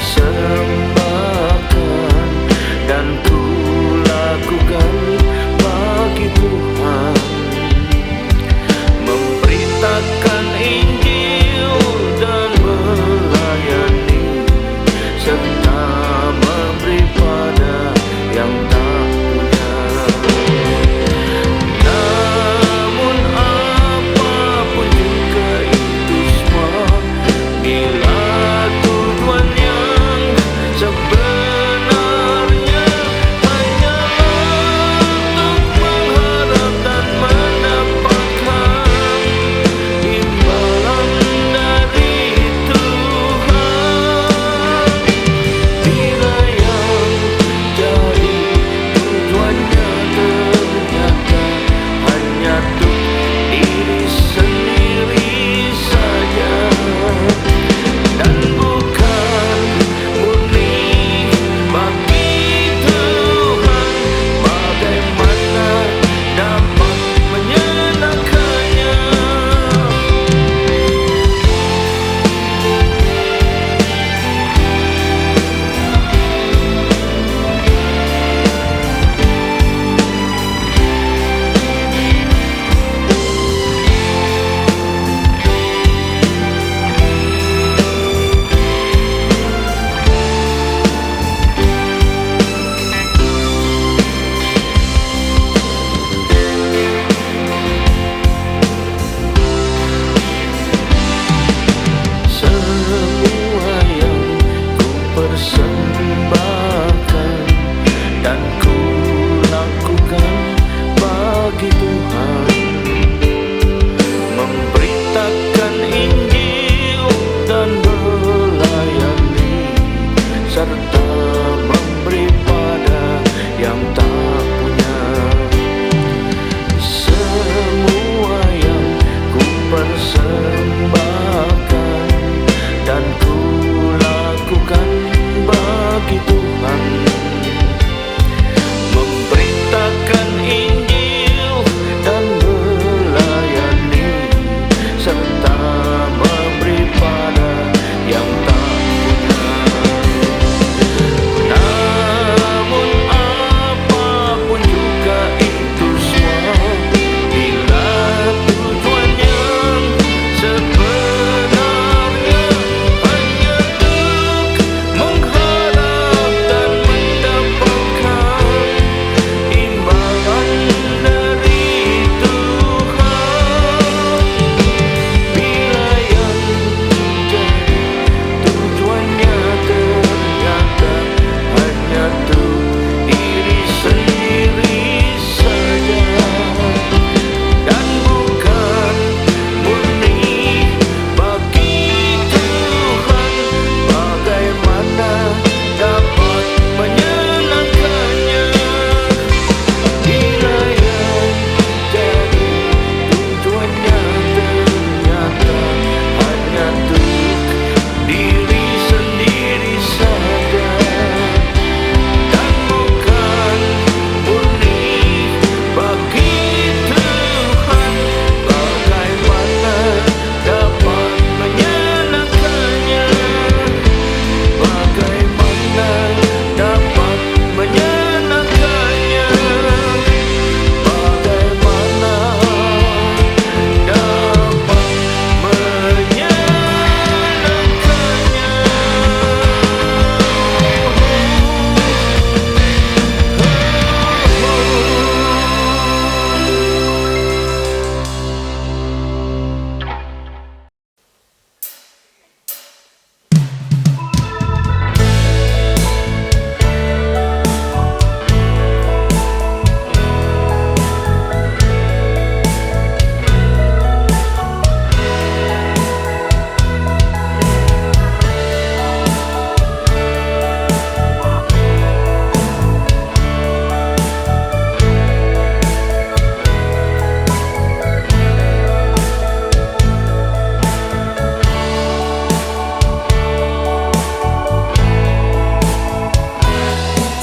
persembahkan dan ku lakukan bagi Tuhan, memberitakan Injil dan melayani serta memberi pada yang tak punya. Namun apapun juga itu semua, bila tujuan yang sebenarnya hanyalah untuk mengharap dan mendapatkan imbalan dari Tuhan. Bila yang jadi tujuannya ternyata hanya untuk diri sendiri saja dan bukan murni bagi Tuhan, bagaimana dapat menyenangkannya? Semua yang ku persembahkan dan ku lakukan bagi Tuhan, memberitakan Injil dan melayani serta memberi pada yang tak punya. Semua yang ku persembahkan dan ku lakukan bagi Tuhan, memberitakan Injil dan melayani serta memberi pada yang tak punya. Namun apapun juga itu semua, bila tujuan yang sebenarnya hanya untuk mengharap dan mendapatkan imbalan dari Tuhan. Bila yang jadi tujuannya ternyata hanya untuk diri sendiri saja dan bukan murni bagi Tuhan, bagaimana dapat menyenangkannya? Bila yang jadi tujuannya ternyata hanya untuk diri sendiri saja dan bukan murni bagi Tuhan, bagaimana dapat menyenangkannya? Bagaimana dapat menyenangkannya? Bagaimana dapat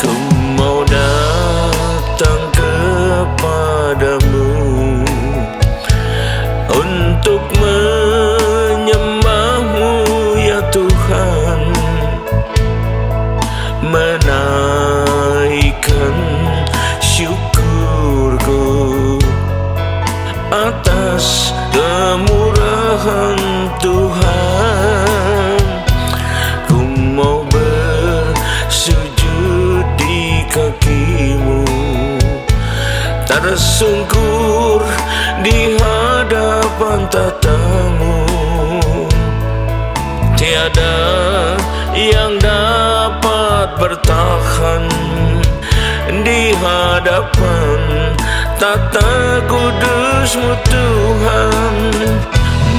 ku mau datang kepadamu untuk menyembahmu ya Tuhan. atas kemurahan Tuhan, ku mau bersujud di kaki-Mu, tersungkur di hadapan tata-Mu. Tiada yang dapat bertahan di hadapan tata kudus-Mu Tuhan.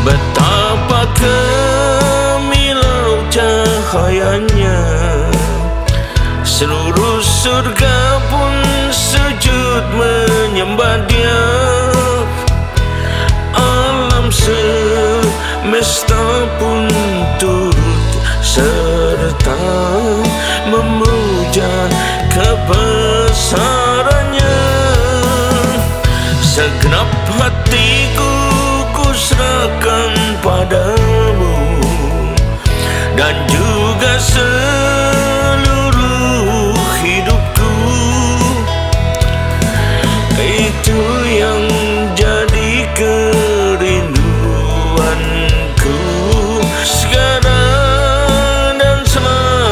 Betapa kemilau cahayanya, seluruh surga pun sujud menyembah Dia. Alam semesta pun turut serta memuja kebesarannya. Segenap hatiku kuserahkan padamu, dan juga seluruh hidupku. Itu yang jadi kerinduanku sekarang dan selamanya.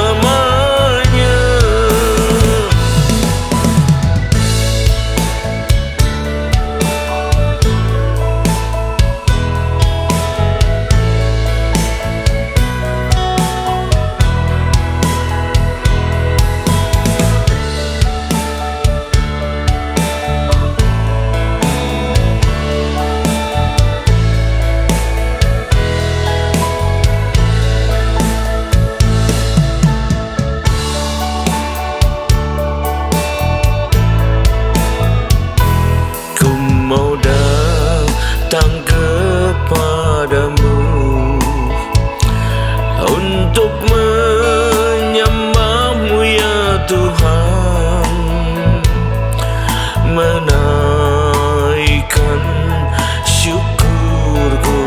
Datang kepadamu untuk menyembah-Mu ya Tuhan, menaikkan syukurku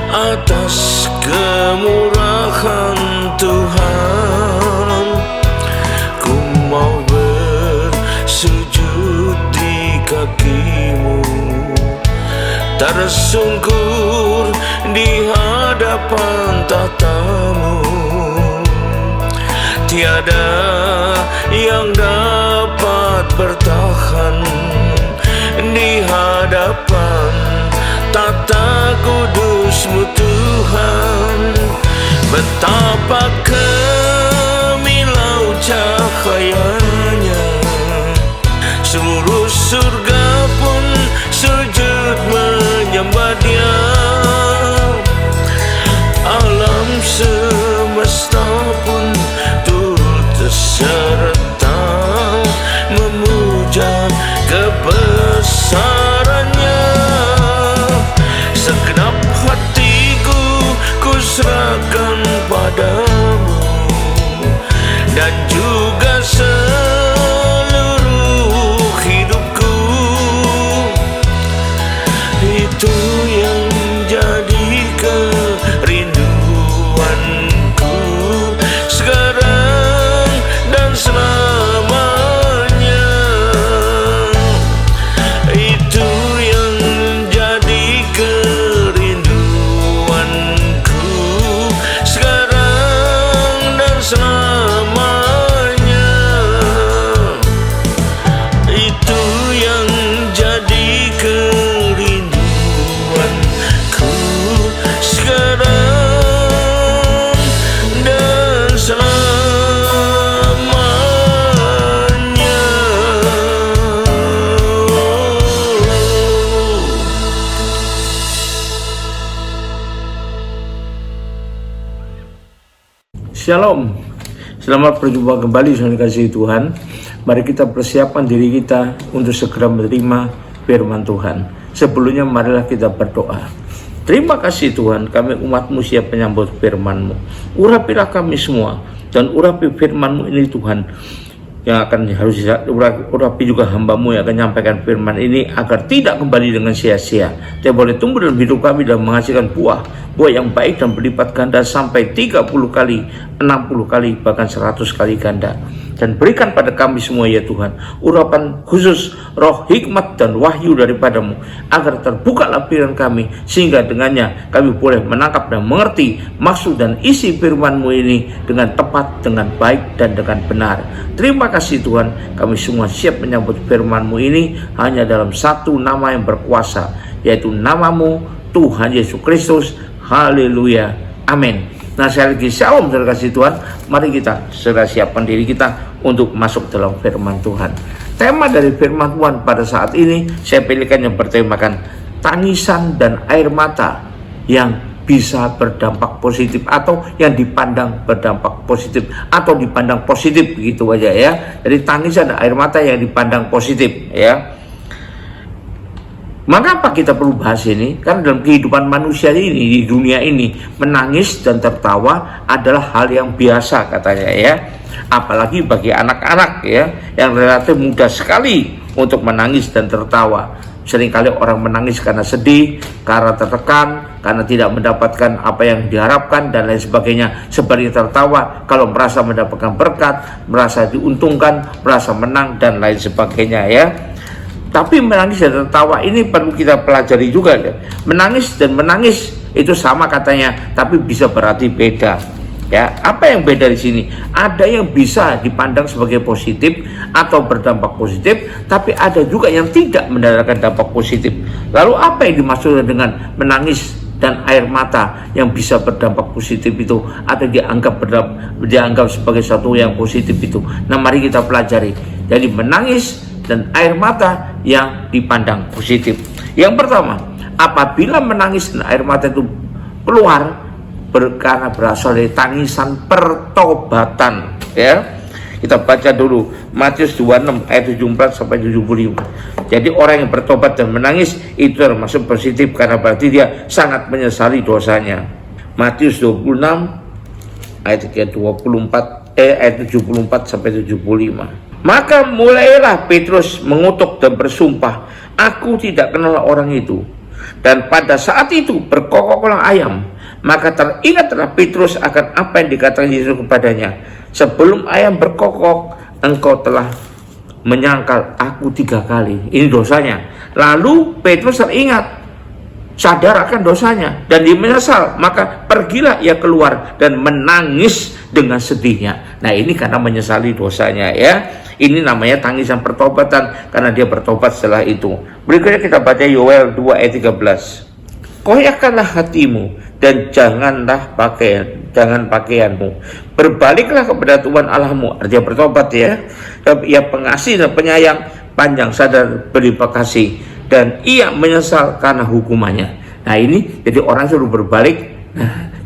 atas kemurahan Tuhan. Ku mau bersujud di kaki-Mu, tersungkur di hadapan tata-Mu. Tiada yang dapat bertahan di hadapan tata kudus-Mu Tuhan. Betapa kemilau cahayanya, seluruh surga pun sujud menyembah Dia. Alam semesta pun turut serta memuja kebesarannya. Segenap hatiku kuserahkan padamu, dan juga seluruh hidupku. Itu yang jadi kerinduanku sekarang dan selamanya. Itu yang jadi kerinduanku sekarang dan selamanya. Itu yang jadi kerinduanku sekarang dan selamanya. Shalom, selamat berjumpa kembali dengan kasih Tuhan. Mari kita persiapkan diri kita untuk segera menerima firman Tuhan. Sebelumnya marilah kita berdoa. Terima kasih Tuhan, kami umat-Mu siap menyambut firman-Mu. Urapilah kami semua, dan urapi firman-Mu ini Tuhan, yang akan harus urapi juga hamba-Mu yang akan menyampaikan firman ini, agar tidak kembali dengan sia-sia, tapi boleh tumbuh dalam hidup kami dan menghasilkan buah yang baik dan berlipat ganda sampai 30 kali, 60 kali, bahkan 100 kali ganda. dan berikan pada kami semua ya Tuhan urapan khusus roh hikmat dan wahyu daripadamu, agar terbukalah pikiran kami sehingga dengannya kami boleh menangkap dan mengerti maksud dan isi firman-Mu ini dengan tepat, dengan baik dan dengan benar. Terima kasih Tuhan, kami semua siap menyambut firman-Mu ini hanya dalam satu nama yang berkuasa, yaitu namamu Tuhan Yesus Kristus. Haleluya, amin. Nah, saya lagi shalom saudara kasih Tuhan. Mari kita segera siapkan diri kita untuk masuk dalam firman Tuhan. Tema dari firman Tuhan pada saat ini saya pilihkan yang bertemakan tangisan dan air mata yang bisa berdampak positif atau yang dipandang berdampak positif atau dipandang positif, begitu aja ya. Jadi tangisan dan air mata yang dipandang positif ya. Mengapa kita perlu bahas ini? Karena dalam kehidupan manusia ini, di dunia ini, menangis dan tertawa adalah hal yang biasa katanya ya. Apalagi bagi anak-anak ya, yang relatif mudah sekali untuk menangis dan tertawa. Seringkali orang menangis karena sedih, karena tertekan, karena tidak mendapatkan apa yang diharapkan dan lain sebagainya. Sebaliknya tertawa kalau merasa mendapatkan berkat, merasa diuntungkan, merasa menang dan lain sebagainya ya. Tapi menangis dan tertawa ini perlu kita pelajari juga ya. Menangis dan menangis itu sama katanya, tapi bisa berarti beda. Ya, apa yang beda di sini? Ada yang bisa dipandang sebagai positif atau berdampak positif, tapi ada juga yang tidak mendatangkan dampak positif. Lalu apa yang dimaksud dengan menangis dan air mata yang bisa berdampak positif itu atau dianggap sebagai sesuatu yang positif itu? Nah, mari kita pelajari. Jadi menangis dan air mata yang dipandang positif. Yang pertama, apabila menangis dan air mata itu keluar karena berasal dari tangisan pertobatan ya. Kita baca dulu Matius 26 ayat 74 sampai 75. Jadi orang yang bertobat dan menangis itu termasuk positif karena berarti dia sangat menyesali dosanya. Matius 26 ayat 24 ayat 74 sampai 75. Maka mulailah Petrus mengutuk dan bersumpah, aku tidak kenal orang itu. Dan pada saat itu berkokoklah ayam. Maka teringatlah Petrus akan apa yang dikatakan Yesus kepadanya. Sebelum ayam berkokok, engkau telah menyangkal aku 3 kali. Ini dosanya. Lalu Petrus teringat, sadar akan dosanya dan dia menyesal, maka pergilah ia keluar dan menangis dengan sedihnya. Nah, ini karena menyesali dosanya ya. Ini namanya tangisan pertobatan karena dia bertobat setelah itu. Berikutnya kita baca Yoel 2 ayat 13. Koyakkanlah hatimu dan jangan pakaianmu. Berbaliklah kepada Tuhan Allahmu. Artinya bertobat ya. Ia pengasih dan penyayang, panjang sadar, berlimpah kasih, dan ia menyesal karena hukumannya. Nah, ini jadi orang suruh berbalik,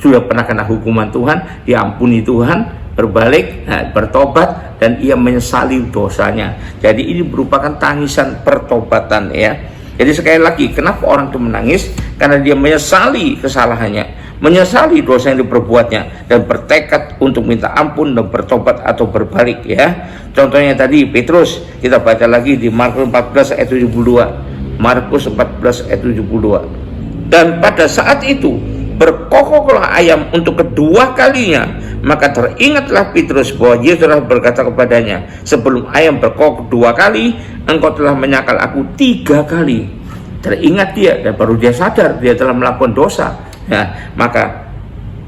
sudah pernah kena hukuman Tuhan, diampuni Tuhan, berbalik, bertobat, dan ia menyesali dosanya. Jadi ini merupakan tangisan pertobatan ya. Jadi sekali lagi, kenapa orang itu menangis? Karena dia menyesali kesalahannya, menyesali dosa yang diperbuatnya, dan bertekad untuk minta ampun dan bertobat atau berbalik ya. Contohnya tadi Petrus, kita baca lagi di Markus 14 ayat 72. Markus 14 ayat 72. Dan pada saat itu berkokoklah ayam untuk kedua kalinya, maka teringatlah Petrus bahwa Yesus telah berkata kepadanya, sebelum ayam berkokok 2 kali, engkau telah menyangkal aku 3 kali. Teringat dia dan baru dia sadar dia telah melakukan dosa. Nah, maka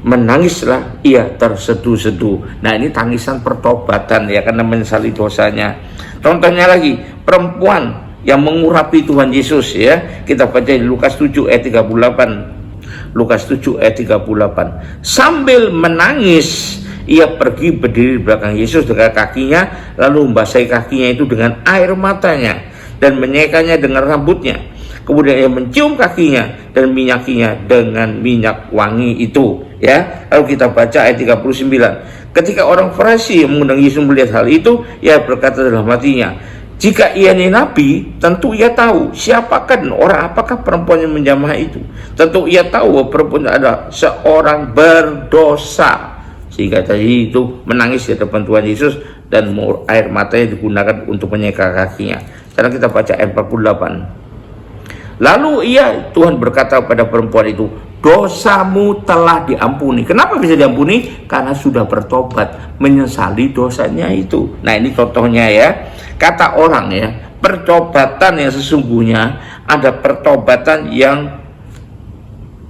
menangislah ia terseduh-seduh. Nah, ini tangisan pertobatan ya, karena menyesali dosanya. Contohnya lagi, perempuan yang mengurapi Tuhan Yesus ya. Kita baca di Lukas 7 ayat 38. Lukas 7 ayat 38. Sambil menangis ia pergi berdiri di belakang Yesus dengan kakinya, lalu membasahi kakinya itu dengan air matanya dan menyekanya dengan rambutnya. Kemudian ia mencium kakinya dan minyakinya dengan minyak wangi itu ya. Lalu kita baca ayat 39. Ketika orang Farisi yang mengundang Yesus melihat hal itu, ia berkata dalam hatinya, jika ia ini nabi, tentu ia tahu siapakah dan orang apakah perempuan yang menjamah itu. Tentu ia tahu bahwa perempuan adalah seorang berdosa. Sehingga tadi itu menangis di depan Tuhan Yesus dan air matanya digunakan untuk menyeka kakinya. Sekarang kita baca ayat 48. Lalu Tuhan berkata kepada perempuan itu, dosamu telah diampuni. Kenapa bisa diampuni? Karena sudah bertobat, menyesali dosanya itu. Nah, ini contohnya ya. Kata orang ya, pertobatan yang sesungguhnya ada pertobatan yang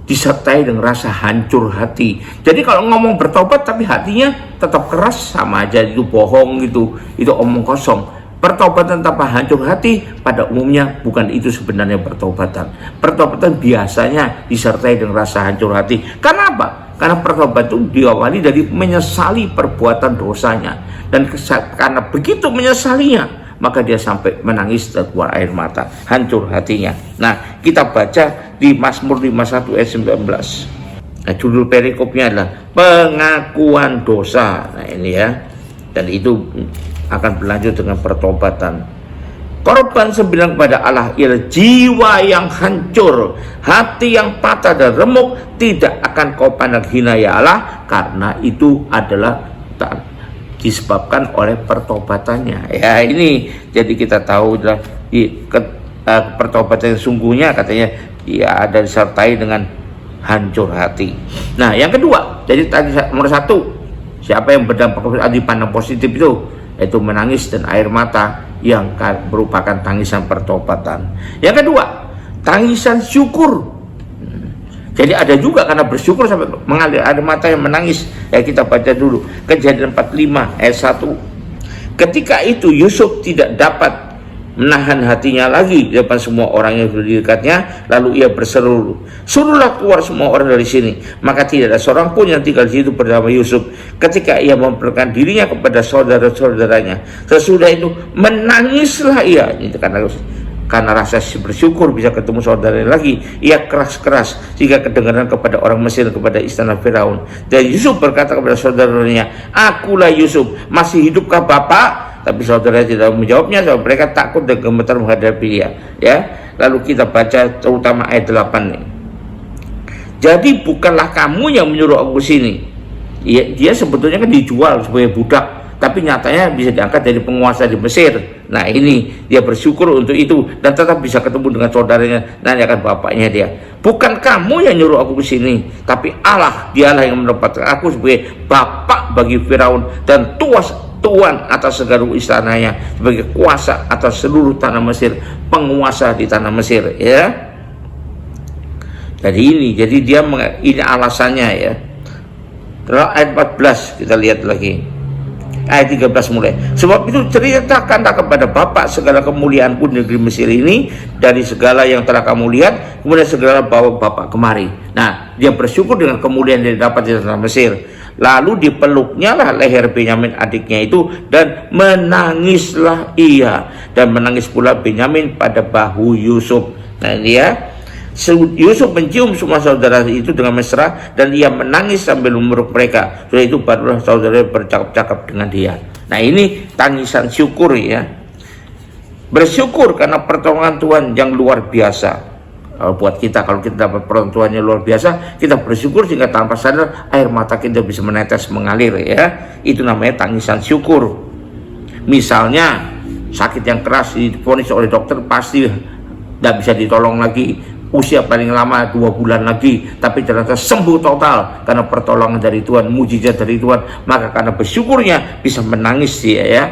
disertai dengan rasa hancur hati. Jadi kalau ngomong bertobat tapi hatinya tetap keras, sama aja, itu bohong gitu, itu omong kosong. Pertobatan tanpa hancur hati pada umumnya bukan itu sebenarnya pertobatan. Pertobatan biasanya disertai dengan rasa hancur hati. Karena apa? Karena pertobatan itu diawali dari menyesali perbuatan dosanya. Dan karena begitu menyesalinya, maka dia sampai menangis dan keluar air mata, hancur hatinya. Nah, kita baca di Mazmur 51 ayat 19. Nah, judul perikopnya adalah pengakuan dosa. Nah, ini ya. Dan itu akan berlanjut dengan pertobatan. Korban sembilan kepada Allah ialah jiwa yang hancur, hati yang patah dan remuk, tidak akan kau pandang hina ya Allah, karena itu adalah disebabkan oleh pertobatannya. Ya, ini jadi kita tahu pertobatan yang sungguhnya katanya ya ada disertai dengan hancur hati. Nah, yang kedua, jadi tadi nomor satu, siapa yang berdampak di pandang positif itu menangis dan air mata yang merupakan tangisan pertobatan. Yang kedua, tangisan syukur. Jadi ada juga karena bersyukur sampai mengalir air mata yang menangis. Ya, kita baca dulu Kejadian 45 ayat 1. Ketika itu Yusuf tidak dapat menahan hatinya lagi di depan semua orang yang berdiri di dekatnya, lalu ia berseru, suruhlah keluar semua orang dari sini. Maka tidak ada seorang pun yang tinggal di situ bersama Yusuf. Ketika ia memperkenalkan dirinya kepada saudara-saudaranya, sesudah itu menangislah ia. Itu karena rasa bersyukur bisa ketemu saudaranya lagi, ia keras-keras sehingga kedengaran kepada orang Mesir, kepada istana Firaun. Dan Yusuf berkata kepada saudaranya, akulah Yusuf, masih hidupkah Bapak? Tapi saudaranya tidak menjawabnya, sebab mereka takut dan gemetar menghadapi dia. Ya, lalu kita baca terutama ayat 8 nih. Jadi bukanlah kamu yang menyuruh aku sini. Dia sebetulnya kan dijual sebagai budak, tapi nyatanya bisa diangkat jadi penguasa di Mesir. Nah, ini dia bersyukur untuk itu dan tetap bisa ketemu dengan saudaranya, nanyakan bapaknya dia. Bukan kamu yang nyuruh aku ke sini, tapi Allah, dialah yang menempatkan aku sebagai bapak bagi Firaun dan tuan atas seluruh istananya, sebagai kuasa atas seluruh tanah Mesir, penguasa di tanah Mesir, ya. Jadi dia ini alasannya ya. Lalu ayat 14 kita lihat lagi. Ayat 13 mulai. Sebab itu ceritakanlah kepada Bapak segala kemuliaanku di negeri Mesir ini, dari segala yang telah kamu lihat, kemudian segala bawa Bapak kemari. Nah, dia bersyukur dengan kemuliaan yang didapat di tanah Mesir. Lalu dipeluknya lah leher Benyamin adiknya itu, dan menangislah ia, dan menangis pula Benyamin pada bahu Yusuf. Nah, dia Yusuf mencium semua saudara itu dengan mesra, dan ia menangis sambil memeluk mereka. Setelah itu barulah saudara bercakap-cakap dengan dia. Nah, ini tangisan syukur ya. Bersyukur karena pertolongan Tuhan yang luar biasa. Buat kita, kalau kita dapat pertolongan Tuhan yang luar biasa, kita bersyukur sehingga tanpa sadar air mata kita bisa menetes mengalir ya. Itu namanya tangisan syukur. Misalnya sakit yang keras divonis oleh dokter, pasti tidak bisa ditolong lagi, usia paling lama 2 bulan lagi, tapi ternyata sembuh total karena pertolongan dari Tuhan, mujizat dari Tuhan. Maka karena bersyukurnya bisa menangis dia ya,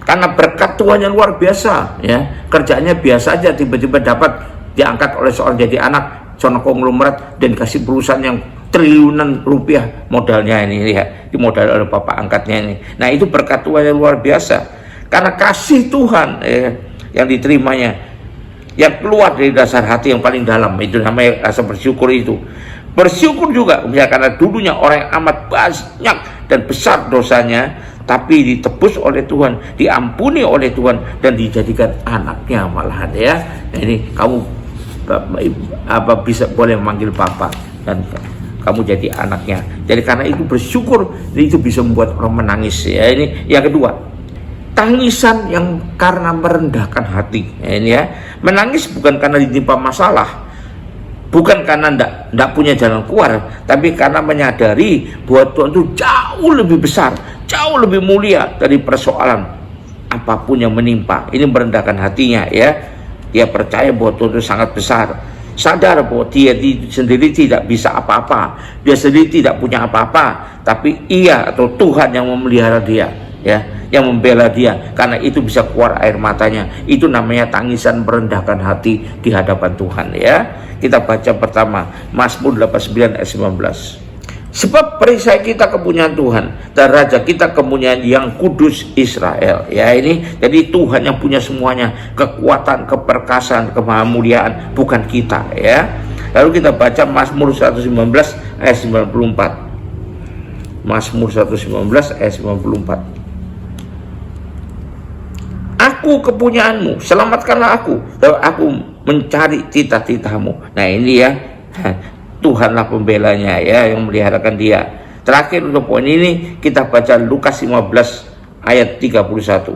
karena berkat Tuhan yang luar biasa ya. Kerjaannya biasa aja, tiba-tiba dapat diangkat oleh seorang jadi anak sono konglomerat dan kasih perusahaan yang triliunan rupiah modalnya ini, lihat di modal oleh bapak angkatnya ini. Nah, itu berkat Tuhan yang luar biasa karena kasih Tuhan yang diterimanya, yang keluar dari dasar hati yang paling dalam. Itu namanya rasa bersyukur itu. Bersyukur juga misalnya karena dulunya orang yang amat banyak dan besar dosanya, tapi ditebus oleh Tuhan, diampuni oleh Tuhan, dan dijadikan anaknya malahan ya. Nah, ini kamu bisa boleh memanggil Bapak dan kamu jadi anaknya. Jadi karena itu bersyukur, itu bisa membuat orang menangis ya. Ini yang kedua, tangisan yang karena merendahkan hati. Ini ya, menangis bukan karena ditimpa masalah, bukan karena ndak punya jalan keluar, tapi karena menyadari bahwa Tuhan itu jauh lebih besar, jauh lebih mulia dari persoalan apapun yang menimpa. Ini merendahkan hatinya ya. Dia percaya bahwa Tuhan itu sangat besar. sadar bahwa dia sendiri tidak bisa apa-apa, dia sendiri tidak punya apa-apa, tapi ia atau Tuhan yang memelihara dia, ya, yang membela dia. Karena itu bisa keluar air matanya. Itu namanya tangisan merendahkan hati di hadapan Tuhan, ya. Kita baca pertama Mazmur 89 ayat 19. Sebab perisai kita kepunyaan Tuhan dan Raja kita kepunyaan yang kudus Israel. Ya, ini jadi Tuhan yang punya semuanya, kekuatan, keperkasaan, kemahamuliaan, bukan kita, ya. Lalu kita baca Mazmur 119 ayat 94. Mazmur 119 ayat 94. Aku kepunyaanmu, selamatkanlah aku, lalu aku mencari cita-citamu. Nah, ini ya, Tuhanlah pembelanya, ya, yang memeliharakan dia. Terakhir untuk poin ini kita baca Lukas 15 ayat 31.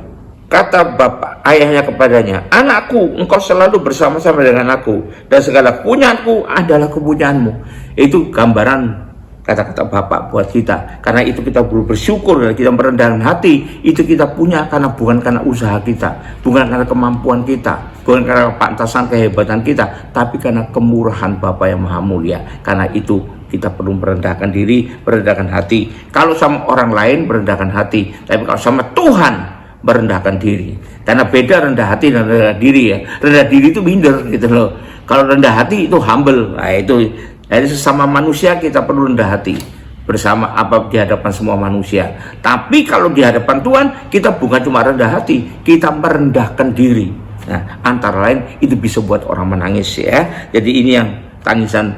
Kata bapak ayahnya kepadanya, anakku, engkau selalu bersama-sama dengan aku, dan segala punyaanku adalah kepunyaanmu. Itu gambaran kata-kata bapak buat kita. Karena itu kita perlu bersyukur dan kita merendahkan hati. Itu kita punya karena bukan karena usaha kita, bukan karena kemampuan kita, bukan karena pantasan kehebatan kita, tapi karena kemurahan Bapa yang Maha Mulia. Karena itu kita perlu merendahkan diri, merendahkan hati. Kalau sama orang lain merendahkan hati, tapi kalau sama Tuhan merendahkan diri. Karena beda rendah hati dan rendah diri, ya. Rendah diri itu minder gitu loh. Kalau rendah hati itu humble. Nah, itu jadi sesama manusia kita perlu rendah hati bersama apa di hadapan semua manusia. Tapi kalau di hadapan Tuhan kita bukan cuma rendah hati, kita merendahkan diri. Nah, antara lain itu bisa buat orang menangis, ya. Jadi ini yang tangisan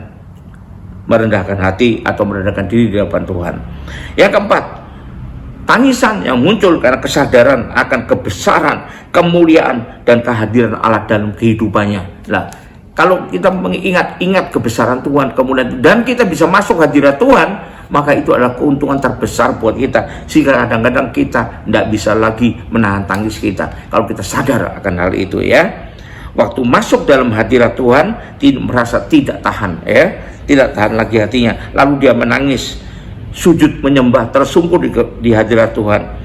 merendahkan hati atau merendahkan diri di hadapan Tuhan. Yang keempat, tangisan yang muncul karena kesadaran akan kebesaran, kemuliaan, dan kehadiran Allah dalam kehidupannya. Nah, kalau kita mengingat kebesaran Tuhan, kemudian dan kita bisa masuk hadirat Tuhan, maka itu adalah keuntungan terbesar buat kita. Sehingga kadang-kadang kita tidak bisa lagi menahan tangis kita kalau kita sadar akan hal itu, ya. Waktu masuk dalam hadirat Tuhan, merasa tidak tahan, ya, tidak tahan lagi hatinya. Lalu dia menangis, sujud menyembah, tersungkur di hadirat Tuhan.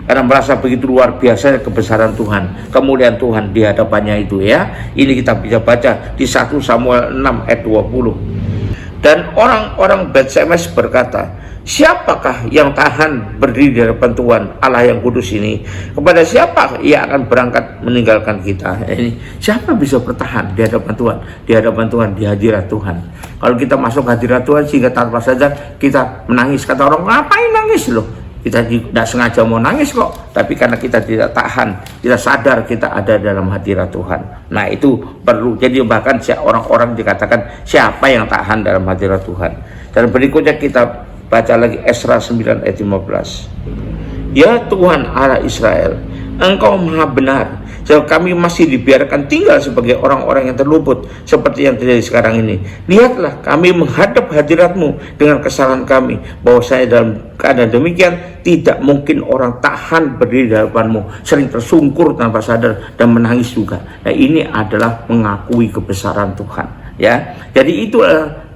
Karena merasa begitu luar biasa kebesaran Tuhan, kemuliaan Tuhan di hadapannya itu, ya. Ini kita bisa baca di 1 Samuel 6 ayat 20. Dan orang-orang Bet-Semes berkata, siapakah yang tahan berdiri di hadapan Tuhan Allah yang kudus ini? Kepada siapa ia akan berangkat meninggalkan kita? Ini siapa bisa bertahan di hadapan Tuhan? Di hadapan Tuhan, di hadirat Tuhan. Kalau kita masuk hadirat Tuhan sehingga tanpa sadar kita menangis. Kata orang, ngapain nangis loh? Kita tidak sengaja mau nangis kok, tapi karena kita tidak tahan, kita sadar kita ada dalam hadirat Tuhan. Nah, itu perlu. Jadi bahkan orang-orang dikatakan siapa yang tahan dalam hadirat Tuhan. Dan berikutnya kita baca lagi Esra 9 ayat 15. Ya Tuhan Allah Israel, Engkau maha benar. Sebab kami masih dibiarkan tinggal sebagai orang-orang yang terluput seperti yang terjadi sekarang ini. Lihatlah, kami menghadap hadirat-Mu dengan kesalahan kami, bahwa saya dalam keadaan demikian tidak mungkin orang tahan berdiri di hadapan-Mu, sering tersungkur tanpa sadar dan menangis juga. Nah, ini adalah mengakui kebesaran Tuhan, ya. Jadi itu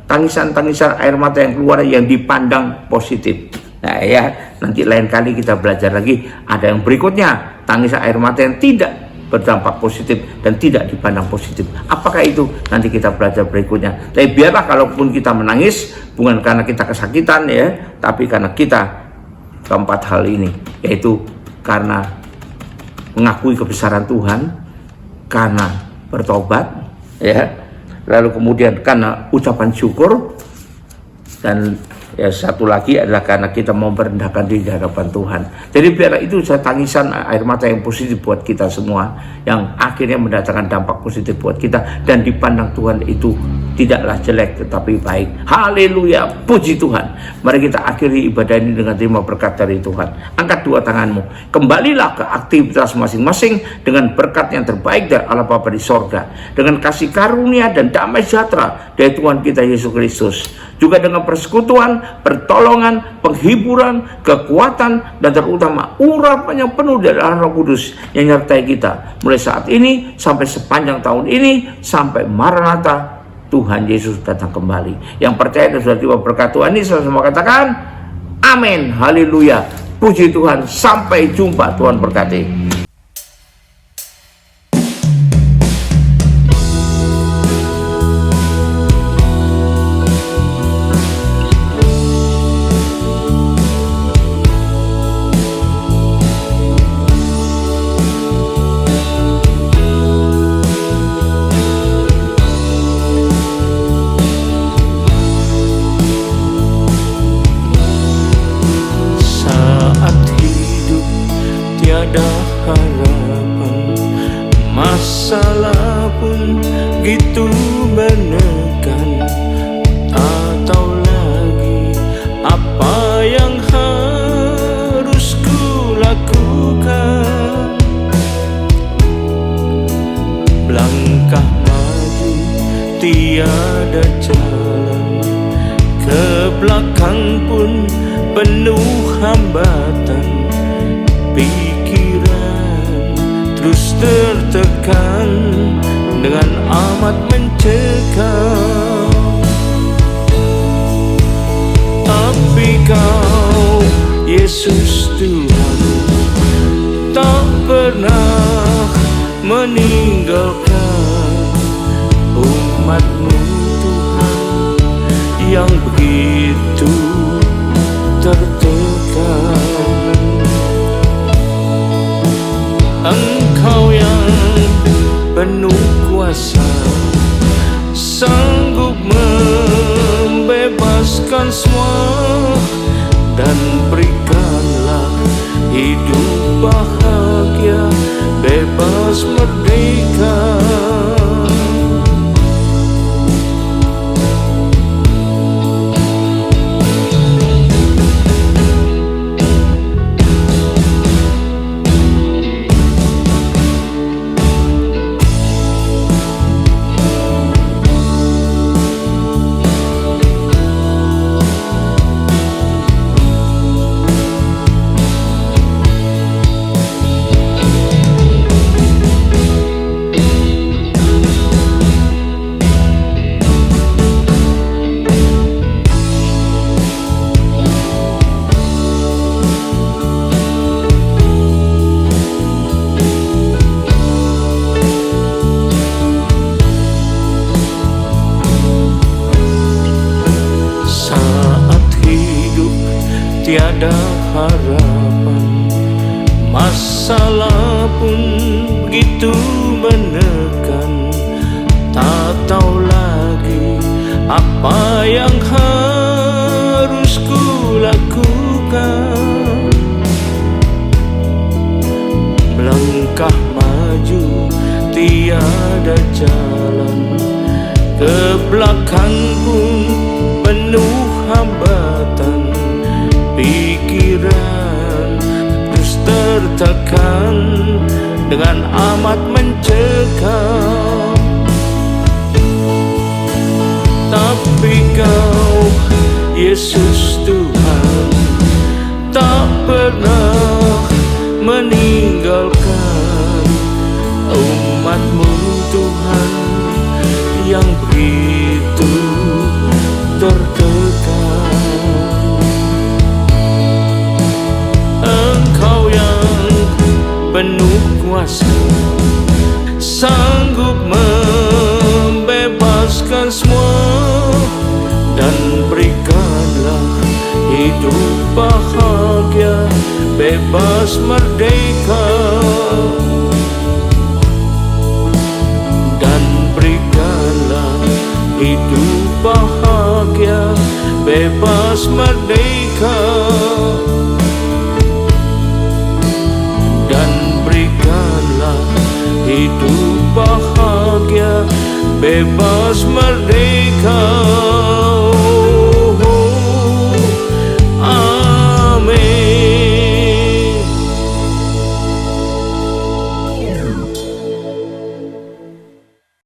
tangisan-tangisan air mata yang keluar yang dipandang positif. Nah, ya, nanti lain kali kita belajar lagi. Ada yang berikutnya, tangisan air mata yang tidak berdampak positif dan tidak dipandang positif. Apakah itu? Nanti kita belajar berikutnya. Tapi biarlah kalaupun kita menangis, bukan karena kita kesakitan, ya, tapi karena kita keempat hal ini, yaitu karena mengakui kebesaran Tuhan, karena bertobat, ya, lalu kemudian karena ucapan syukur, dan ya satu lagi adalah karena kita mau merendahkan diri di hadapan Tuhan. Jadi biarlah itu tangisan air mata yang positif buat kita semua, yang akhirnya mendatangkan dampak positif buat kita, dan dipandang Tuhan itu tidaklah jelek tetapi baik. Haleluya, puji Tuhan. Mari kita akhiri ibadah ini dengan terima berkat dari Tuhan. Angkat dua tanganmu, kembalilah ke aktivitas masing-masing dengan berkat yang terbaik dari Allah Bapa di sorga, dengan kasih karunia dan damai sejahtera dari Tuhan kita Yesus Kristus, juga dengan persekutuan, pertolongan, penghiburan, kekuatan, dan terutama urapan yang penuh dari Roh Kudus yang menyertai kita mulai saat ini sampai sepanjang tahun ini sampai Maranatha, Tuhan Yesus datang kembali. Yang percaya dan sudah tiba berkat Tuhan ini, sama-sama katakan amin, haleluya, puji Tuhan. Sampai jumpa, Tuhan berkati. jalan, ke belakang pun penuh hambatan. Pikiran terus tertekan dengan amat mencekam. Tapi Kau, Yesus Tuhan, tak pernah meninggalkan umat-Mu Tuhan yang begitu tertekan. Engkau yang penuh kuasa, sanggup membebaskan semua, dan berikanlah hidup bahagia, bebas merdeka. Tiada harapan, masalah pun begitu menekan. Tak tahu lagi apa yang harus ku lakukan. Melangkah maju tiada jalan, ke belakang pun penuh hambatan. Pikiran terus tertekan dengan amat mencekam. Tapi Kau, Yesus Tuhan, tak pernah meninggalkan umat-Mu Tuhan yang begitu tertekan. Penuh kuasa, sanggup membebaskan semua, dan berikanlah hidup bahagia, bebas merdeka. Dan berikanlah hidup bahagia, bebas merdeka. Hidup bahagia, bebas merdeka.